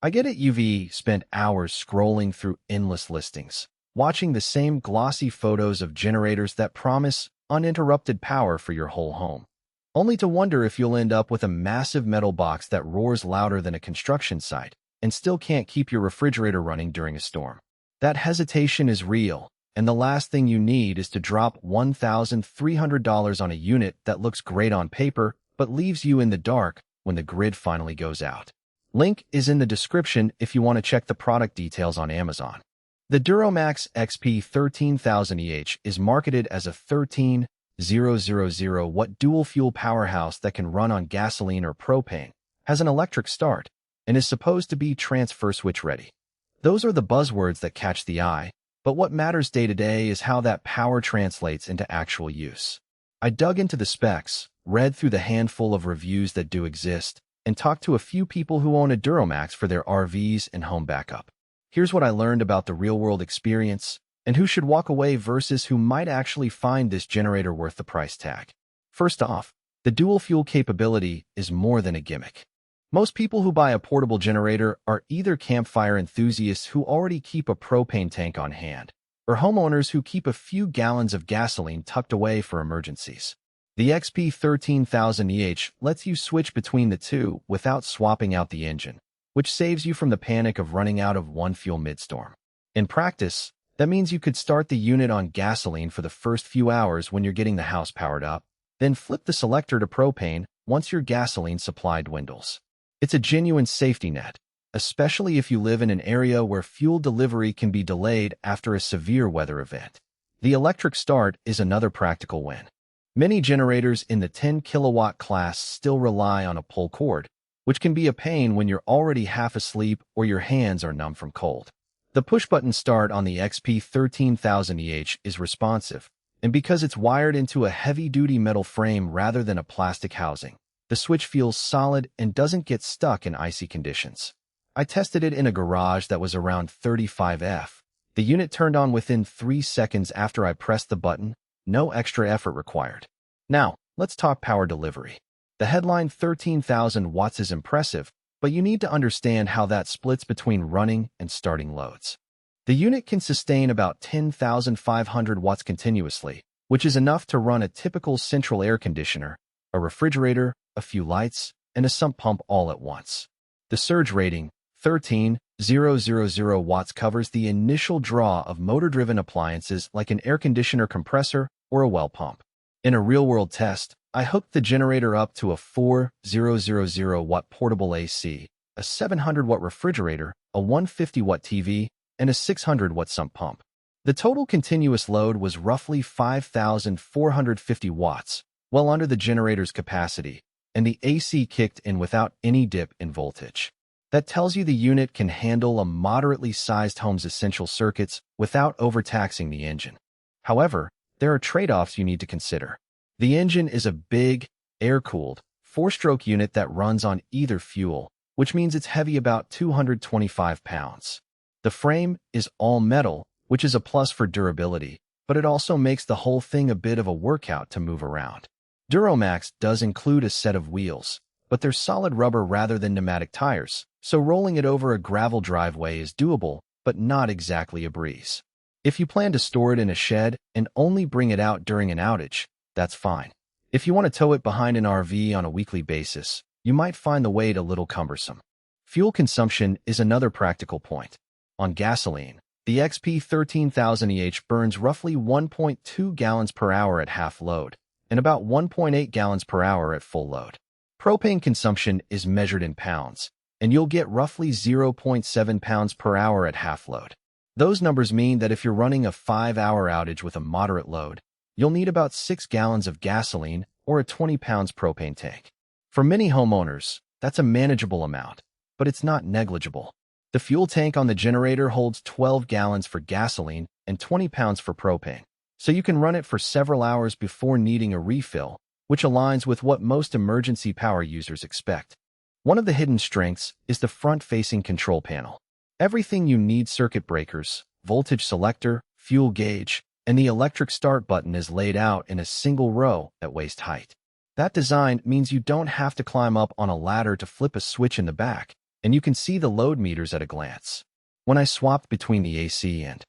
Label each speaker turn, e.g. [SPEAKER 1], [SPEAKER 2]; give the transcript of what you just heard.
[SPEAKER 1] I get it. You've spent hours scrolling through endless listings, watching the same glossy photos of generators that promise uninterrupted power for your whole home, only to wonder if you'll end up with a massive metal box that roars louder than a construction site and still can't keep your refrigerator running during a storm. That hesitation is real, and the last thing you need is to drop $1,300 on a unit that looks great on paper but leaves you in the dark when the grid finally goes out. Link is in the description if you want to check the product details on Amazon. The DuroMax XP13000EH is marketed as a 13,000-watt dual-fuel powerhouse that can run on gasoline or propane, has an electric start, and is supposed to be transfer switch ready. Those are the buzzwords that catch the eye, but what matters day-to-day is how that power translates into actual use. I dug into the specs, read through the handful of reviews that do exist, and talked to a few people who own a DuroMax for their RVs and home backup. Here's what I learned about the real-world experience and who should walk away versus who might actually find this generator worth the price tag. First off, the dual-fuel capability is more than a gimmick. Most people who buy a portable generator are either campfire enthusiasts who already keep a propane tank on hand, or homeowners who keep a few gallons of gasoline tucked away for emergencies. The XP13000EH lets you switch between the two without swapping out the engine, which saves you from the panic of running out of one fuel midstorm. In practice, that means you could start the unit on gasoline for the first few hours when you're getting the house powered up, then flip the selector to propane once your gasoline supply dwindles. It's a genuine safety net, especially if you live in an area where fuel delivery can be delayed after a severe weather event. The electric start is another practical win. Many generators in the 10 kilowatt class still rely on a pull cord, which can be a pain when you're already half asleep or your hands are numb from cold. The push-button start on the XP13000EH is responsive, and because it's wired into a heavy-duty metal frame rather than a plastic housing, the switch feels solid and doesn't get stuck in icy conditions. I tested it in a garage that was around 35 degrees Fahrenheit. The unit turned on within 3 seconds after I pressed the button, no extra effort required. Now, let's talk power delivery. The headline 13,000 watts is impressive, but you need to understand how that splits between running and starting loads. The unit can sustain about 10,500 watts continuously, which is enough to run a typical central air conditioner, a refrigerator, a few lights, and a sump pump all at once. The surge rating, 13,000 watts, covers the initial draw of motor-driven appliances like an air conditioner compressor or a well pump. In a real-world test, I hooked the generator up to a 4,000-watt portable AC, a 700-watt refrigerator, a 150-watt TV, and a 600-watt sump pump. The total continuous load was roughly 5,450 watts, well under the generator's capacity, and the AC kicked in without any dip in voltage. That tells you the unit can handle a moderately sized home's essential circuits without overtaxing the engine. However, there are trade-offs you need to consider. The engine is a big, air-cooled, 4-stroke unit that runs on either fuel, which means it's heavy, about 225 pounds. The frame is all metal, which is a plus for durability, but it also makes the whole thing a bit of a workout to move around. DuroMax does include a set of wheels, but they're solid rubber rather than pneumatic tires, so rolling it over a gravel driveway is doable, but not exactly a breeze. If you plan to store it in a shed and only bring it out during an outage, that's fine. If you want to tow it behind an RV on a weekly basis, you might find the weight a little cumbersome. Fuel consumption is another practical point. On gasoline, the XP13000EH burns roughly 1.2 gallons per hour at half load and about 1.8 gallons per hour at full load. Propane consumption is measured in pounds, and you'll get roughly 0.7 pounds per hour at half load. Those numbers mean that if you're running a 5-hour outage with a moderate load, you'll need about 6 gallons of gasoline or a 20 pounds propane tank. For many homeowners, that's a manageable amount, but it's not negligible. The fuel tank on the generator holds 12 gallons for gasoline and 20 pounds for propane, so you can run it for several hours before needing a refill, which aligns with what most emergency power users expect. One of the hidden strengths is the front-facing control panel. Everything you need, circuit breakers, voltage selector, fuel gauge, and the electric start button, is laid out in a single row at waist height. That design means you don't have to climb up on a ladder to flip a switch in the back. and you can see the load meters at a glance. When I swapped between the AC and